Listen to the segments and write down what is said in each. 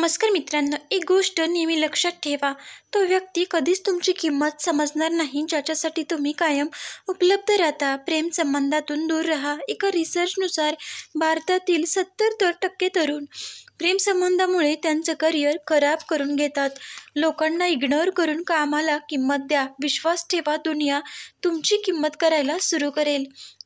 नमस्कार मित्रांनो, एक गोष्ट नेहमी लक्षात ठेवा. तो व्यक्ती कधीच तुमची किंमत समजणार नाही ज्याच्यासाठी तुम्ही कायम उपलब्ध राहता. प्रेम संबंधातून दूर राहा. एका रिसर्चनुसार भारतातील 70% तरुण प्रेम संबंधामुळे त्यांचं करिअर खराब करून घेतात. लोकांना इग्नोर करून कामाला किंमत द्या. विश्वास ठेवा, दुनिया तुमची किंमत करायला सुरू करेल.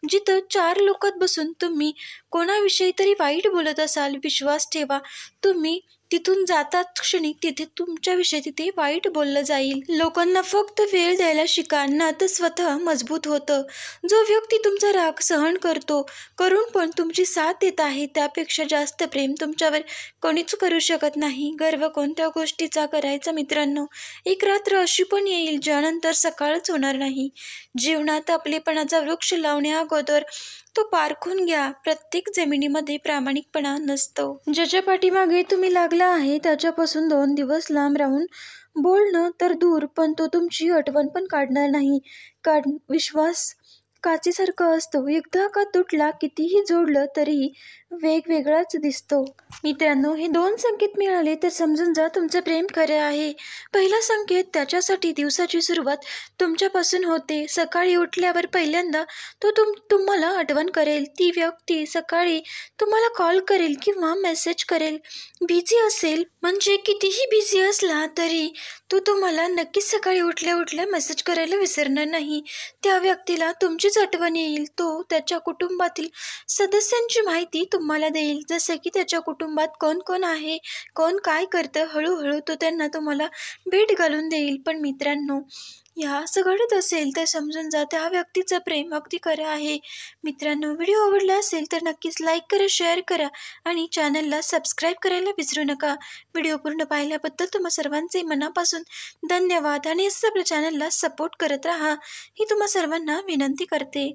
जिथं 4 लोकात बसून तुम्ही कोणाविषयी तरी वाईट बोलत असाल, विश्वास ठेवा, तुम्ही तिथून जातात क्षणी तिथे तुमच्याविषयी तिथे वाईट बोललं जाईल. लोकांना फक्त वेळ द्यायला शिका, नातं स्वतः मजबूत होतं. जो व्यक्ती तुमचा राग सहन करतो, करून पण तुमची साथ देत आहे, त्यापेक्षा जास्त प्रेम तुमच्यावर कोणीच करू शकत नाही. गर्व कोणत्या गोष्टीचा करायचा मित्रांनो? एक रात्र अशी पण येईल ज्यानंतर सकाळच होणार नाही. जीवनात आपलेपणाचा वृक्ष लावण्याअगोदर तो पारखून घ्या. प्रत्येक जमिनीमध्ये प्रामाणिकपणा नसतो. ज्याच्या पाठीमागे तुम्ही लागला आहे त्याच्यापासून 2 दिवस लांब राहून बोलणं तर दूर, पण तो तुमची आठवण पण काढणार नाही. विश्वास काचेसारखा असतो. एकदा का तुटला, कितीही जोडलं तरी वेगवेगळाच दिसतो. मित्रांनो, हे 2 संकेत मिळाले तर समजून जा तुमचं प्रेम खरं आहे. पहिला संकेत, त्याच्यासाठी दिवसाची सुरुवात तुमच्यापासून होते. सकाळी उठल्यावर पहिल्यांदा तो तुम्हाला आठवण करेल. ती व्यक्ती सकाळी तुम्हाला कॉल करेल किंवा मेसेज करेल. बिझी असेल म्हणजे कितीही बिझी असला तरी तो तुम्हाला नक्कीच सकाळी उठल्या उठल्या मेसेज करायला विसरणार नाही. त्या व्यक्तीला तुमचीच आठवण येईल. तो त्याच्या कुटुंबातील सदस्यांची माहिती तुम्हाला देईल, जसं की त्याच्या कुटुंबात कोण कोण आहे, कोण काय करतं. हळूहळू तो त्यांना तुम्हाला भेट घालून देईल. पण मित्रांनो, ह्या असं घडत असेल तर समजून जा त्या व्यक्तीचं प्रेम अगदी खरं आहे. मित्रांनो, व्हिडिओ आवडला असेल तर नक्कीच लाईक करा, शेअर करा आणि चॅनलला सबस्क्राईब करायला विसरू नका. व्हिडिओ पूर्ण पाहिल्याबद्दल तुम्हा सर्वांचे मनापासून धन्यवाद आणि असंच आपल्या चॅनलला सपोर्ट करत राहा ही तुम्हा सर्वांना विनंती करते.